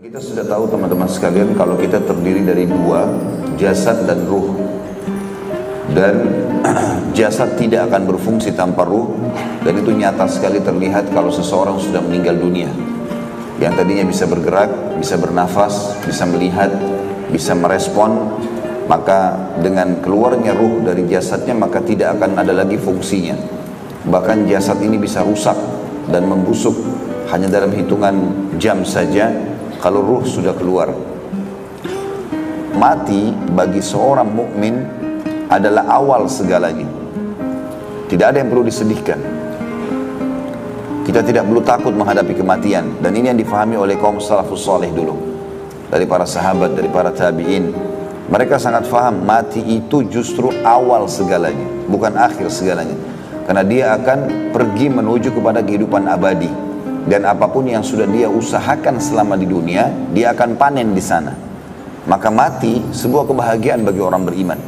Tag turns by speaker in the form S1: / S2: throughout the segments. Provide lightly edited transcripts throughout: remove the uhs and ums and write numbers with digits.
S1: Kita sudah tahu teman-teman sekalian kalau kita terdiri dari dua, jasad dan ruh. Dan jasad tidak akan berfungsi tanpa ruh, dan itu nyata sekali terlihat kalau seseorang sudah meninggal dunia. Yang tadinya bisa bergerak, bisa bernafas, bisa melihat, bisa merespon, maka dengan keluarnya ruh dari jasadnya maka tidak akan ada lagi fungsinya. Bahkan jasad ini bisa rusak dan membusuk hanya dalam hitungan jam saja kalau ruh sudah keluar. Mati bagi seorang mukmin adalah awal segalanya. Tidak ada yang perlu disedihkan. Kita tidak perlu takut menghadapi kematian. Dan ini yang difahami oleh kaum salafus saleh dulu, dari para sahabat, dari para tabi'in. Mereka sangat faham mati itu justru awal segalanya, bukan akhir segalanya. Karena dia akan pergi menuju kepada kehidupan abadi. Dan apapun yang sudah dia usahakan selama di dunia, dia akan panen di sana. Maka mati sebuah kebahagiaan bagi orang beriman.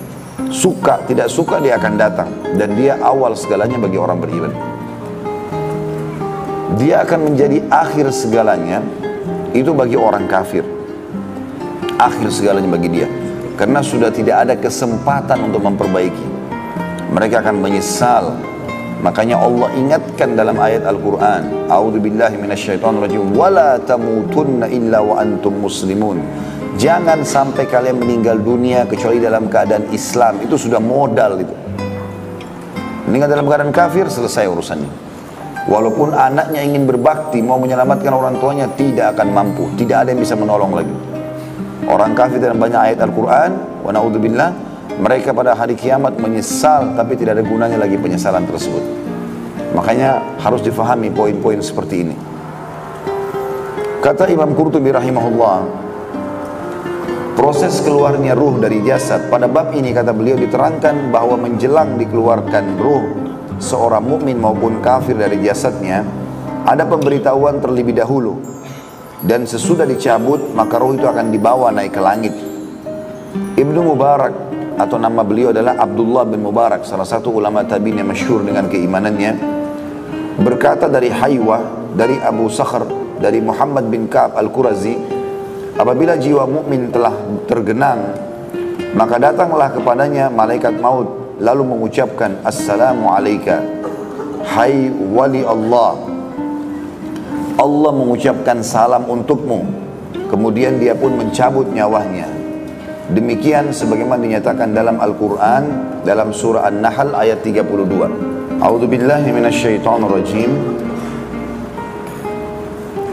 S1: Suka tidak suka dia akan datang, dan dia awal segalanya bagi orang beriman. Dia akan menjadi akhir segalanya itu bagi orang kafir. Akhir segalanya bagi dia, karena sudah tidak ada kesempatan untuk memperbaiki. Mereka akan menyesal. Makanya Allah ingatkan dalam ayat Al-Quran, A'udzubillahi minasyaitonirrajim, wala tamutunna illa wa antum muslimun. Jangan sampai kalian meninggal dunia kecuali dalam keadaan Islam. Itu sudah modal itu. Meninggal dalam keadaan kafir, selesai urusannya. Walaupun anaknya ingin berbakti, mau menyelamatkan orang tuanya, tidak akan mampu. Tidak ada yang bisa menolong lagi. Orang kafir dalam banyak ayat Al-Quran, wa na'udzubillah, mereka pada hari kiamat menyesal, tapi tidak ada gunanya lagi penyesalan tersebut. Makanya harus difahami poin-poin seperti ini. Kata Imam Qurtubi rahimahullah, proses keluarnya ruh dari jasad, pada bab ini kata beliau diterangkan bahwa menjelang dikeluarkan ruh seorang mukmin maupun kafir dari jasadnya, ada pemberitahuan terlebih dahulu. Dan sesudah dicabut, maka ruh itu akan dibawa naik ke langit. Ibnu Mubarak, atau nama beliau adalah Abdullah bin Mubarak, salah satu ulama tabi'in yang masyhur dengan keimanannya, berkata dari Haywah, dari Abu Sakhr, dari Muhammad bin Ka'ab al-Qurazi, apabila jiwa mukmin telah tergenang, maka datanglah kepadanya malaikat maut, lalu mengucapkan, Assalamu alayka, hai wali Allah. Allah mengucapkan salam untukmu. Kemudian dia pun mencabut nyawanya. Demikian sebagaimana dinyatakan dalam Al-Quran, dalam surah An-Nahl ayat 32. A'udzubillahi minasyaitonirrajim.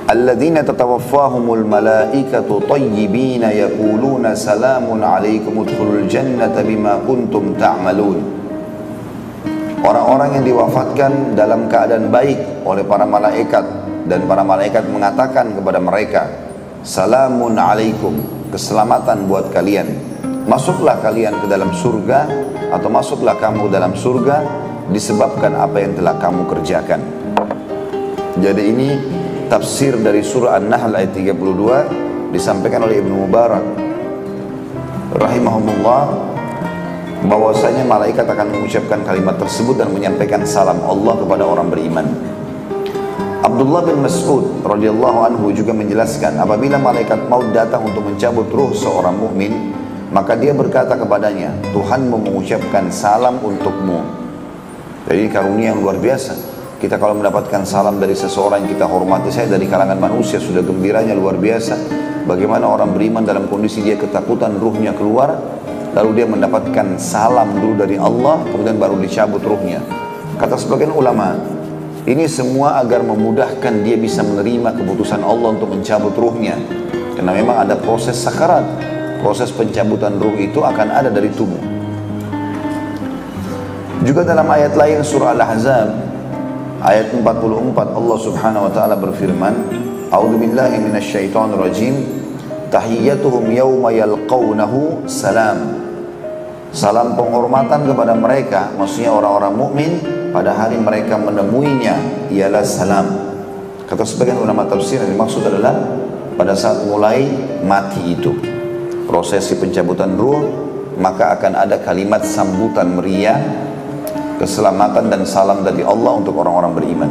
S1: Alladzina tatawaffahumul malaikatu tayyibina yaquluna salamun alaikum udkhulul jannata bima kuntum ta'malun. Orang-orang yang diwafatkan dalam keadaan baik oleh para malaikat, dan para malaikat mengatakan kepada mereka, salamun alaikum, keselamatan buat kalian. Masuklah kalian ke dalam surga, atau masuklah kamu ke dalam surga disebabkan apa yang telah kamu kerjakan. Jadi ini tafsir dari surah An-Nahl ayat 32 disampaikan oleh Ibnu Mubarak rahimahumullah, bahwasanya malaikat akan mengucapkan kalimat tersebut dan menyampaikan salam Allah kepada orang beriman. Abdullah bin Mas'ud radhiyallahu anhu juga menjelaskan, apabila malaikat maut datang untuk mencabut ruh seorang mukmin, maka dia berkata kepadanya, Tuhanmu mengucapkan salam untukmu. Jadi karunia yang luar biasa. Kita kalau mendapatkan salam dari seseorang yang kita hormati, saya dari kalangan manusia sudah gembiranya luar biasa. Bagaimana orang beriman dalam kondisi dia ketakutan ruhnya keluar, lalu dia mendapatkan salam dulu dari Allah, kemudian baru dicabut ruhnya. Kata sebagian ulama, ini semua agar memudahkan dia bisa menerima keputusan Allah untuk mencabut ruhnya. Karena memang ada proses sakarat. Proses pencabutan ruh itu akan ada dari tubuh. Juga dalam ayat lain surah Al-Ahzab ayat 44, Allah subhanahu wa ta'ala berfirman, A'udzubillahi minasyaitonirrajim, tahiyyatuhum yawma yalqawnahu salam. Salam penghormatan kepada mereka, maksudnya orang-orang mukmin, pada hari mereka menemuinya ialah salam. Kata sebagian ulama tafsir, yang dimaksud adalah pada saat mulai mati itu, prosesi pencabutan ruh, maka akan ada kalimat sambutan meriah, keselamatan dan salam dari Allah untuk orang-orang beriman.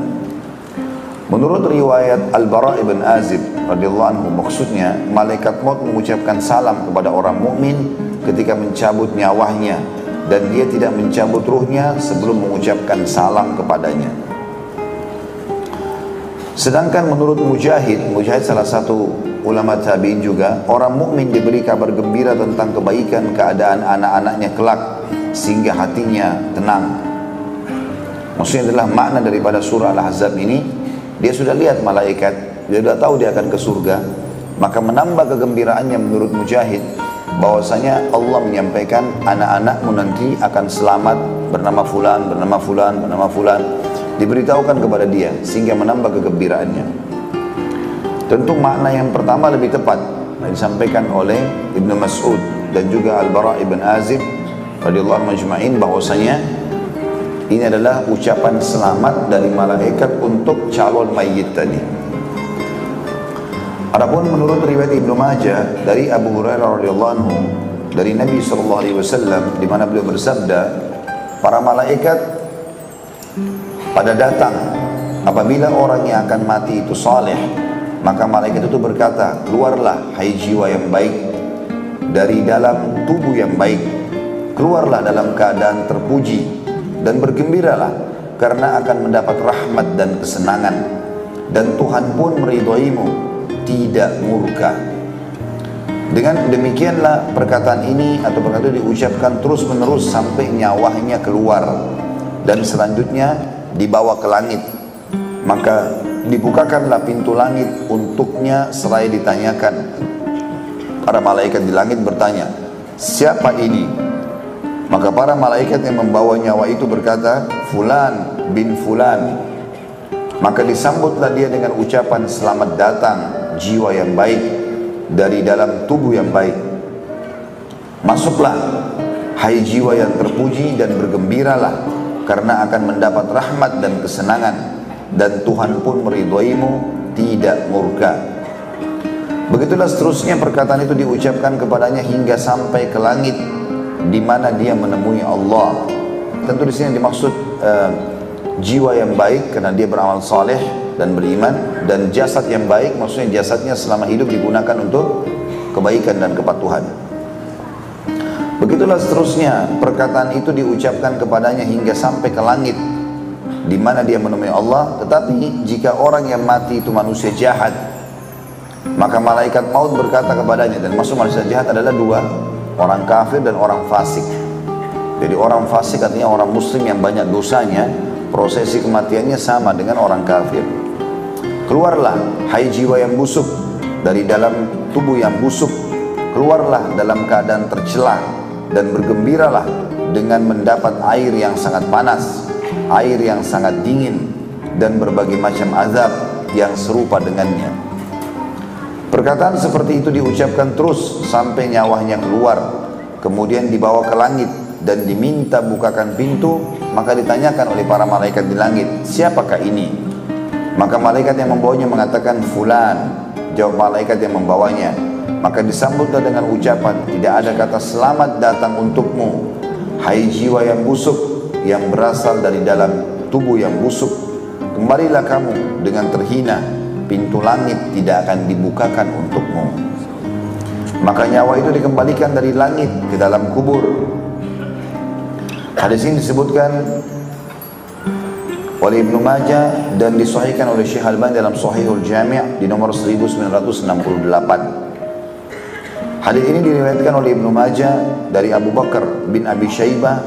S1: Menurut riwayat Al-Bara' ibn Azib radhiyallahu anhu, maksudnya malaikat maut mengucapkan salam kepada orang mukmin ketika mencabut nyawanya, dan dia tidak mencabut ruhnya sebelum mengucapkan salam kepadanya. Sedangkan menurut Mujahid salah satu ulama tabi'in juga, orang mukmin diberi kabar gembira tentang kebaikan keadaan anak-anaknya kelak sehingga hatinya tenang. Maksudnya adalah makna daripada surah Al-Ahzab ini, dia sudah lihat malaikat, dia sudah tahu dia akan ke surga, maka menambah kegembiraannya menurut Mujahid bahwasanya Allah menyampaikan anak-anakmu nanti akan selamat bernama fulan, bernama fulan, bernama fulan, diberitahukan kepada dia sehingga menambah kegembiraannya. Tentu makna yang pertama lebih tepat yang disampaikan oleh Ibnu Mas'ud dan juga Al-Bara' ibn Azib radhiyallahu anhu majma'in, bahwasanya ini adalah ucapan selamat dari malaikat untuk calon mayit tadi. Adapun menurut riwayat Ibnu Majah dari Abu Hurairah radhiyallahu anhu dari Nabi sallallahu alaihi wasallam, di mana beliau bersabda, para malaikat pada datang apabila orang yang akan mati itu saleh, maka malaikat itu berkata, keluarlah hai jiwa yang baik dari dalam tubuh yang baik, keluarlah dalam keadaan terpuji dan bergembiralah karena akan mendapat rahmat dan kesenangan, dan Tuhan pun meridhoimu, tidak murka. Dengan demikianlah perkataan ini atau perkataan itu diucapkan terus menerus sampai nyawanya keluar, dan selanjutnya dibawa ke langit. Maka dibukakanlah pintu langit untuknya seraya ditanyakan. Para malaikat di langit bertanya, siapa ini? Maka para malaikat yang membawa nyawa itu berkata, Fulan bin Fulan. Maka disambutlah dia dengan ucapan, selamat datang jiwa yang baik dari dalam tubuh yang baik. Masuklah hai jiwa yang terpuji dan bergembiralah karena akan mendapat rahmat dan kesenangan, dan Tuhan pun meridhoimu, tidak murka. Begitulah seterusnya perkataan itu diucapkan kepadanya hingga sampai ke langit di mana dia menemui Allah. Tentu di sini dimaksud jiwa yang baik karena dia beramal saleh dan beriman, dan jasad yang baik maksudnya jasadnya selama hidup digunakan untuk kebaikan dan kepatuhan. Begitulah seterusnya perkataan itu diucapkan kepadanya hingga sampai ke langit di mana dia menemui Allah. Tetapi jika orang yang mati itu manusia jahat, maka malaikat maut berkata kepadanya, dan maksud manusia jahat adalah dua, orang kafir dan orang fasik. Jadi orang fasik artinya orang muslim yang banyak dosanya, prosesi kematiannya sama dengan orang kafir. Keluarlah hai jiwa yang busuk dari dalam tubuh yang busuk, keluarlah dalam keadaan tercela dan bergembiralah dengan mendapat air yang sangat panas, air yang sangat dingin, dan berbagai macam azab yang serupa dengannya. Perkataan seperti itu diucapkan terus sampai nyawanya keluar, kemudian dibawa ke langit dan diminta bukakan pintu. Maka ditanyakan oleh para malaikat di langit, siapakah ini? Maka malaikat yang membawanya mengatakan, Fulan. Jawab malaikat yang membawanya. Maka disambutlah dengan ucapan, tidak ada kata selamat datang untukmu, hai jiwa yang busuk yang berasal dari dalam tubuh yang busuk. Kembalilah kamu dengan terhina, pintu langit tidak akan dibukakan untukmu. Maka nyawa itu dikembalikan dari langit ke dalam kubur. Hadis ini disebutkan oleh Ibnu Majah dan disahihkan oleh Syekh Albani dalam Shahihul Jami' di nomor 1968. Hadis ini diriwayatkan oleh Ibnu Majah dari Abu Bakar bin Abi Syaibah,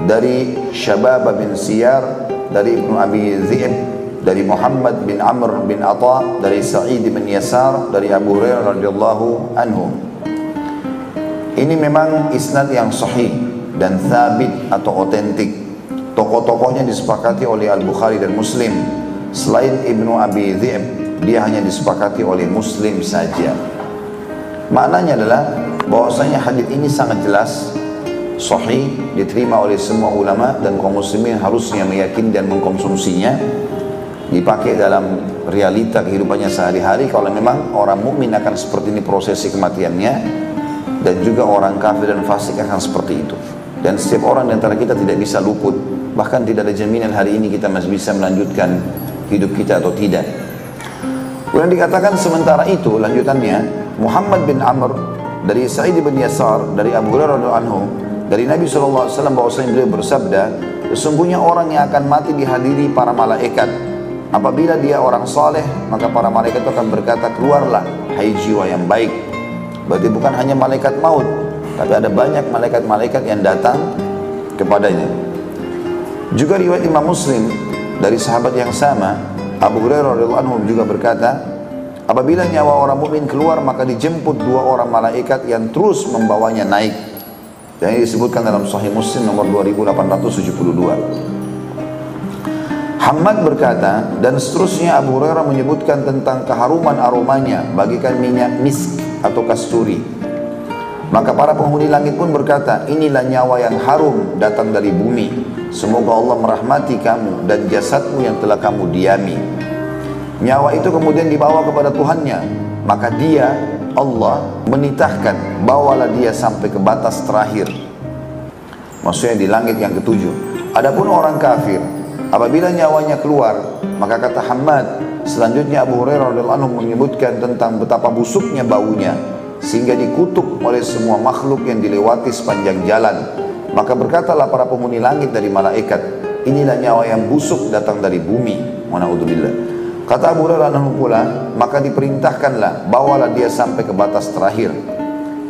S1: dari Syabab bin Siyar, dari Ibnu Abi Dhi'b, dari Muhammad bin Amr bin Atha, dari Sa'id bin Yasar, dari Abu Hurairah radhiyallahu anhu. Ini memang isnad yang sahih dan thabit atau otentik. Tokoh-tokohnya disepakati oleh Al-Bukhari dan Muslim. Selain Ibnu Abi Dhi'b, dia hanya disepakati oleh Muslim saja. Maknanya adalah bahwasanya hadis ini sangat jelas, sahih, diterima oleh semua ulama, dan kaum muslimin harusnya meyakini dan mengkonsumsinya, dipakai dalam realita kehidupannya sehari-hari. Kalau memang orang mukmin akan seperti ini prosesi kematiannya, dan juga orang kafir dan fasik akan seperti itu. Dan setiap orang di antara kita tidak bisa luput. Bahkan tidak ada jaminan hari ini kita masih bisa melanjutkan hidup kita atau tidak. Kemudian dikatakan sementara itu lanjutannya Muhammad bin Amr dari Sa'id bin Yasar dari Abu Hurairah radhiyallahu anhu dari Nabi SAW bahwasanya beliau bersabda, sesungguhnya orang yang akan mati dihadiri para malaikat. Apabila dia orang saleh, maka para malaikat itu akan berkata, keluarlah hai jiwa yang baik. Berarti bukan hanya malaikat maut, tapi ada banyak malaikat-malaikat yang datang kepadanya. Juga riwayat Imam Muslim dari sahabat yang sama, Abu Hurairah radhiyallahu anhu juga berkata, apabila nyawa orang mukmin keluar, maka dijemput dua orang malaikat yang terus membawanya naik. Dan ini disebutkan dalam Sahih Muslim nomor 2872. Hammad berkata, dan seterusnya Abu Hurairah menyebutkan tentang keharuman aromanya bagikan minyak misk atau kasturi. Maka para penghuni langit pun berkata, inilah nyawa yang harum datang dari bumi. Semoga Allah merahmati kamu dan jasadmu yang telah kamu diami. Nyawa itu kemudian dibawa kepada Tuhannya. Maka dia, Allah, menitahkan, bawalah dia sampai ke batas terakhir. Maksudnya di langit yang ketujuh. Adapun orang kafir, apabila nyawanya keluar, maka kata Hammad, selanjutnya Abu Hurairah radhiyallahu anhu menyebutkan tentang betapa busuknya baunya, sehingga dikutuk oleh semua makhluk yang dilewati sepanjang jalan. Maka berkatalah para penghuni langit dari malaikat, inilah nyawa yang busuk datang dari bumi. Wa na'udzubillah. Kata Abu Hurairah pula, maka diperintahkanlah, bawalah dia sampai ke batas terakhir.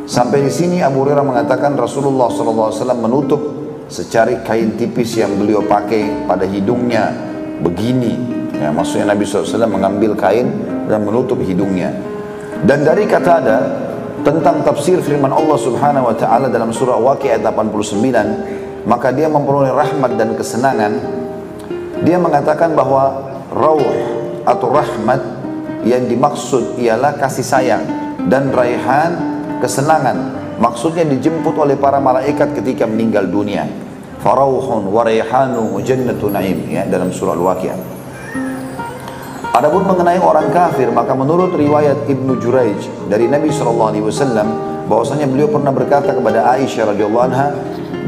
S1: Sampai di sini Abu Hurairah mengatakan Rasulullah SAW menutup secari kain tipis yang beliau pakai pada hidungnya begini. Ya, maksudnya Nabi SAW mengambil kain dan menutup hidungnya. Dan dari Qatadah tentang tafsir firman Allah Subhanahu wa taala dalam surah Waqiah ayat 89, maka dia memperoleh rahmat dan kesenangan. Dia mengatakan bahwa rauh atau rahmat yang dimaksud ialah kasih sayang, dan raihan kesenangan. Maksudnya dijemput oleh para malaikat ketika meninggal dunia. Farauhun wa raihanu jannatu na'im, ya, dalam surah Al-Waqiah. Adapun mengenai orang kafir, maka menurut riwayat Ibnu Juraij dari Nabi SAW bahwasanya beliau pernah berkata kepada Aisyah radhiyallahu anha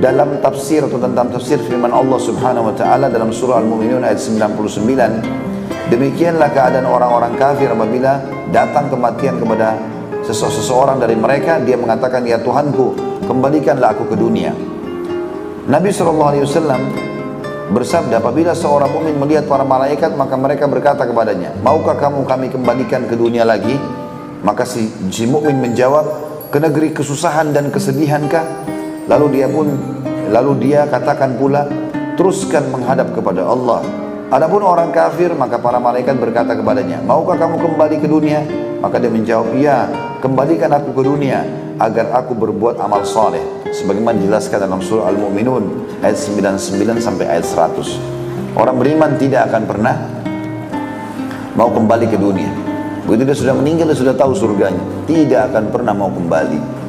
S1: dalam tafsir atau tentang tafsir firman Allah Subhanahu wa taala dalam surah Al-Mu'minun ayat 99, demikianlah keadaan orang-orang kafir apabila datang kematian kepada seseorang dari mereka, dia mengatakan, ya Tuhanku, kembalikanlah aku ke dunia. Nabi SAW bersabda, apabila seorang mukmin melihat para malaikat, maka mereka berkata kepadanya, maukah kamu kami kembalikan ke dunia lagi? Maka si mukmin menjawab, ke negeri kesusahan dan kesedihankah? Lalu dia katakan pula, teruskan menghadap kepada Allah. Adapun orang kafir, maka para malaikat berkata kepadanya, maukah kamu kembali ke dunia? Maka dia menjawab, ya, kembalikan aku ke dunia agar aku berbuat amal saleh, sebagaimana dijelaskan dalam surah Al-Mu'minun ayat 99 sampai ayat 100. Orang beriman tidak akan pernah mau kembali ke dunia. Begitu dia sudah meninggal, dia sudah tahu surganya, tidak akan pernah mau kembali.